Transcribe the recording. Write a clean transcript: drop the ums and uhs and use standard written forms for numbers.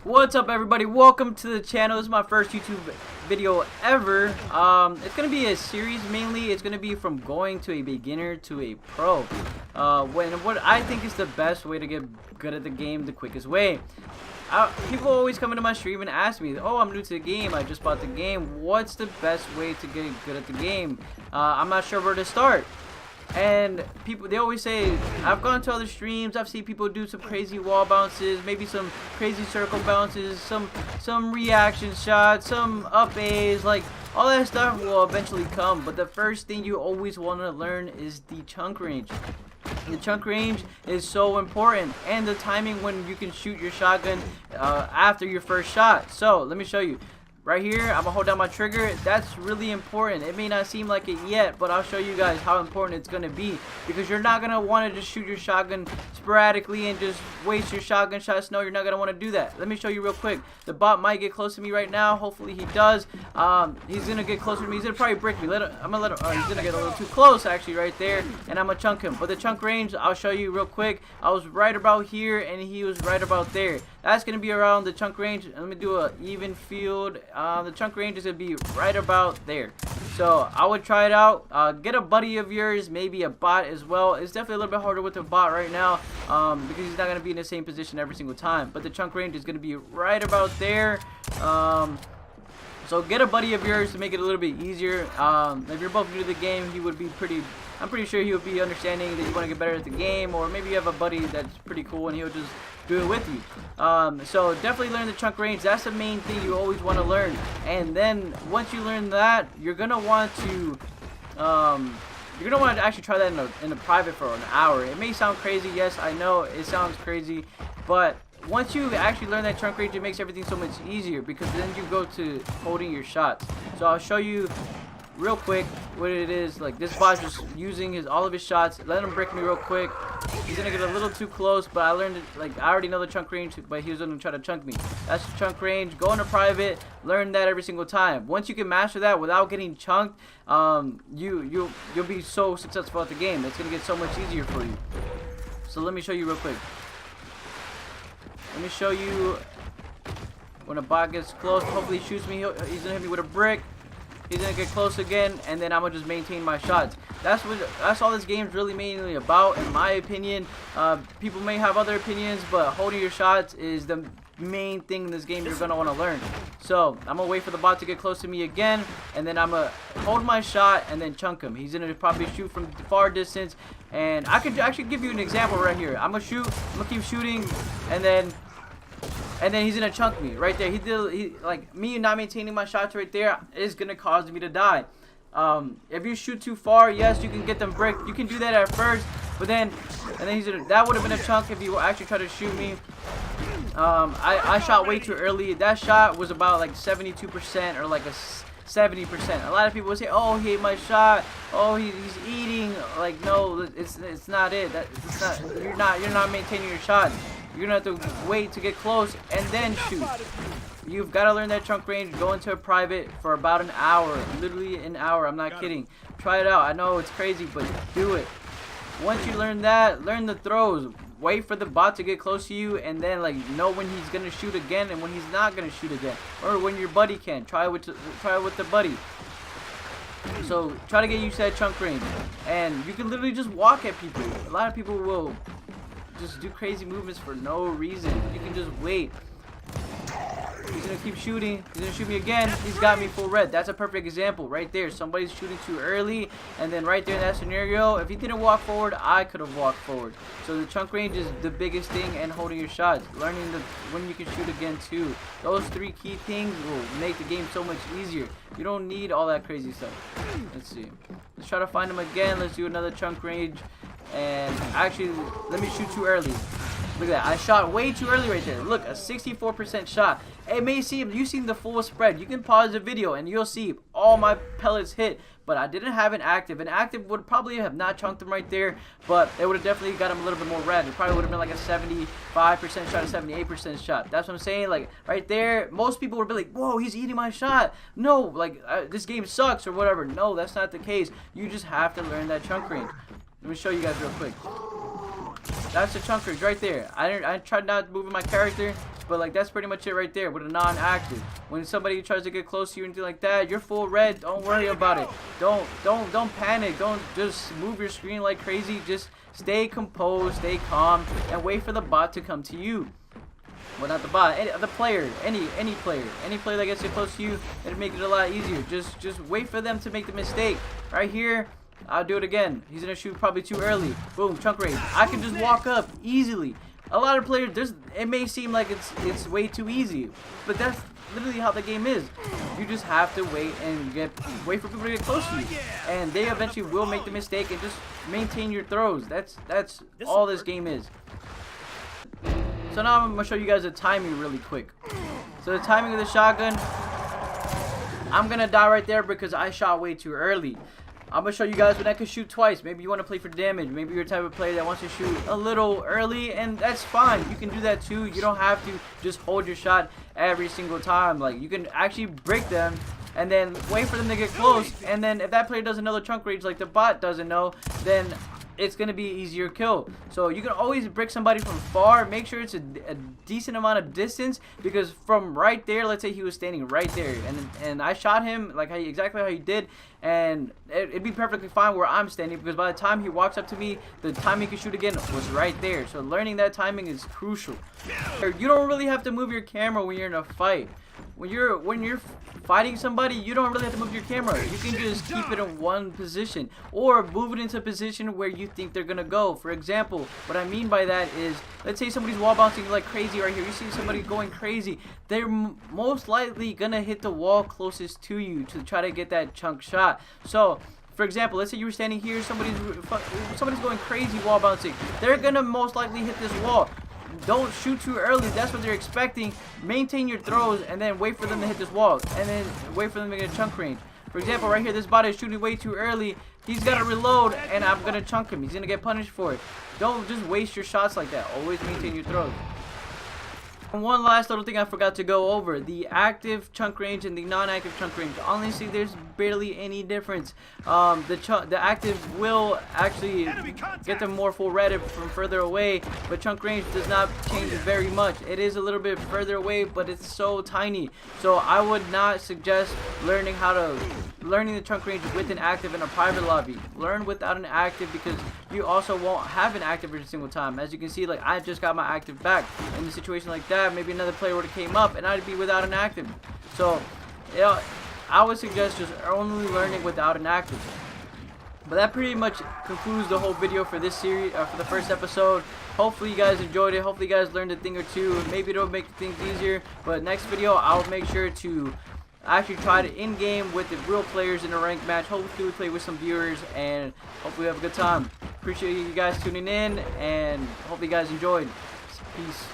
What's up, everybody? Welcome to the channel. This is my first YouTube video ever. It's gonna be a series. Mainly it's gonna be from going to a beginner to a pro, what I think is the best way to get good at the game, the quickest way. People always come into my stream and ask me, oh, I'm new to the game, I just bought the game, what's the best way to get good at the game? I'm not sure where to start. And people, they always say, I've gone to other streams, I've seen people do some crazy wall bounces, maybe some crazy circle bounces, some reaction shots, some up A's, like all that stuff will eventually come. But the first thing you always want to learn is the chunk range. The chunk range is so important, and the timing when you can shoot your shotgun after your first shot. So let me show you. Right here, I'm gonna hold down my trigger. That's really important. It may not seem like it yet, but I'll show you guys how important it's gonna be, because you're not gonna want to just shoot your shotgun sporadically and just waste your shotgun shots. No, you're not gonna want to do that. Let me show you real quick. The bot might get close to me right now. Hopefully he does. He's gonna get closer to me. He's gonna probably break me. I'm gonna let him. He's gonna get a little too close actually right there, and I'm gonna chunk him. But the chunk range, I'll show you real quick. I was right about here, and he was right about there. That's gonna be around the chunk range. Let me do a even field. The chunk range is gonna be right about there. So I would try it out. Get a buddy of yours, maybe a bot as well. It's definitely a little bit harder with the bot right now, because he's not gonna be in the same position every single time. But the chunk range is gonna be right about there. So get a buddy of yours to make it a little bit easier. If you're both new to the game, he would be I'm pretty sure he would be understanding that you want to get better at the game, or maybe you have a buddy that's pretty cool and he'll just do it with you. So definitely learn the chunk range. That's the main thing you always want to learn. And then once you learn that, you're gonna want to actually try that in a private for an hour. It may sound crazy. Yes, I know it sounds crazy, but once you actually learn that chunk range, it makes everything so much easier, because then you go to holding your shots. So I'll show you real quick what it is. Like, this bot's just using all of his shots. Let him brick me real quick. He's gonna get a little too close, but I learned it. Like, I already know the chunk range, but he was gonna try to chunk me. That's the chunk range. Go into private, learn that every single time. Once you can master that without getting chunked, you'll be so successful at the game. It's gonna get so much easier for you. So let me show you real quick. Let me show you when a bot gets close. Hopefully he shoots me. He's gonna hit me with a brick. He's gonna get close again, and then I'm gonna just maintain my shots. That's all this game's really mainly about, in my opinion. People may have other opinions, but holding your shots is the main thing in this game you're gonna want to learn. So I'm gonna wait for the bot to get close to me again, and then I'm gonna hold my shot and then chunk him. He's gonna probably shoot from far distance, and I could actually give you an example right here. I'm gonna keep shooting, and then he's gonna chunk me right there. Like, me not maintaining my shots right there is gonna cause me to die. If you shoot too far, yes, you can get them bricked. You can do that at first, but then that would have been a chunk if you actually tried to shoot me. I shot way too early. That shot was about like 72% or like a 70%. A lot of people would say, oh, he ate my shot, oh, he's eating. Like, no, it's not it. You're not maintaining your shot. You're gonna have to wait to get close and then shoot. You've got to learn that chunk range. Go into a private for about an hour, literally an hour. I'm not kidding. Try it out. I know it's crazy, but do it. Once you learn that, learn the throws. Wait for the bot to get close to you, and then like know when he's gonna shoot again and when he's not gonna shoot again, or when your buddy can. Try it with the buddy. So try to get used to that chunk range, and you can literally just walk at people. A lot of people will just do crazy movements for no reason. You can just wait. He's gonna keep shooting. He's gonna shoot me again. He's got me full red. That's a perfect example right there. Somebody's shooting too early, and then right there in that scenario, if he didn't walk forward, I could have walked forward. So the chunk range is the biggest thing, and holding your shots, learning when you can shoot again too. Those three key things will make the game so much easier. You don't need all that crazy stuff. Let's see. Let's try to find him again. Let's do another chunk range. And actually, let me shoot too early. Look at that. I shot way too early right there. Look, a 64% shot. It may seem, you've seen the full spread. You can pause the video and you'll see all my pellets hit. But I didn't have an active. An active would probably have not chunked him right there, but it would have definitely got him a little bit more red. It probably would have been like a 75% shot, a 78% shot. That's what I'm saying. Like, right there, most people would be like, whoa, he's eating my shot. No, like, this game sucks or whatever. No, that's not the case. You just have to learn that chunk range. Let me show you guys real quick. That's the chunk range right there. I tried not moving my character, but like that's pretty much it right there with a non-active. When somebody tries to get close to you and anything like that, you're full red. Don't worry about it. Don't panic. Don't just move your screen like crazy. Just stay composed, stay calm, and wait for the bot to come to you. Well, not the bot, the player, any player that gets it close to you, it'll make it a lot easier. Just wait for them to make the mistake. Right here, I'll do it again. He's gonna shoot probably too early. Boom, chunk range. I can just walk up easily. A lot of players, it may seem like it's way too easy, but that's literally how the game is. You just have to wait and wait for people to get close to you, and they eventually will make the mistake, and just maintain your throws. That's all this game is. So now I'm gonna show you guys the timing really quick. So the timing of the shotgun, I'm gonna die right there because I shot way too early. I'm gonna show you guys when I can shoot twice. Maybe you want to play for damage. Maybe you're the type of player that wants to shoot a little early, and that's fine. You can do that too. You don't have to just hold your shot every single time. Like, you can actually break them and then wait for them to get close. And then if that player doesn't know the chunk range like the bot doesn't know, then it's gonna be easier kill. So you can always break somebody from far. Make sure it's a decent amount of distance, because from right there, let's say he was standing right there, and I shot him like exactly how he did, and it'd be perfectly fine where I'm standing, because by the time he walks up to me, the time he can shoot again was right there. So learning that timing is crucial. You don't really have to move your camera when you're in a fight. When you're fighting somebody, you don't really have to move your camera. You can just keep it in one position, or move it into a position where you think they're gonna go. For example, what I mean by that is, let's say somebody's wall bouncing like crazy right here. You see somebody going crazy. They're most likely gonna hit the wall closest to you to try to get that chunk shot. So, for example, let's say you were standing here, somebody's going crazy wall bouncing. They're gonna most likely hit this wall. Don't shoot too early. That's what they're expecting. Maintain your throws and then wait for them to hit this wall, and then wait for them to get a chunk range. For example, right here, this bot is shooting way too early. He's got to reload, and I'm going to chunk him. He's going to get punished for it. Don't just waste your shots like that. Always maintain your throws. And one last little thing I forgot to go over: the active chunk range and the non-active chunk range. Honestly, there's barely any difference. The active will actually get them more full red from further away, but chunk range does not change very much. It is a little bit further away, but it's so tiny. So I would not suggest learning the chunk range with an active in a private lobby. Learn without an active, because you also won't have an active every single time. As you can see, like, I just got my active back. In a situation like that, maybe another player would have came up and I'd be without an active. So, yeah, I would suggest just only learning without an active. But that pretty much concludes the whole video for this series, for the first episode. Hopefully you guys enjoyed it. Hopefully you guys learned a thing or two. Maybe it'll make things easier. But next video, I'll make sure to actually try to in-game with the real players in a ranked match. Hopefully we play with some viewers, and hopefully we have a good time. Appreciate you guys tuning in, and hope you guys enjoyed. Peace.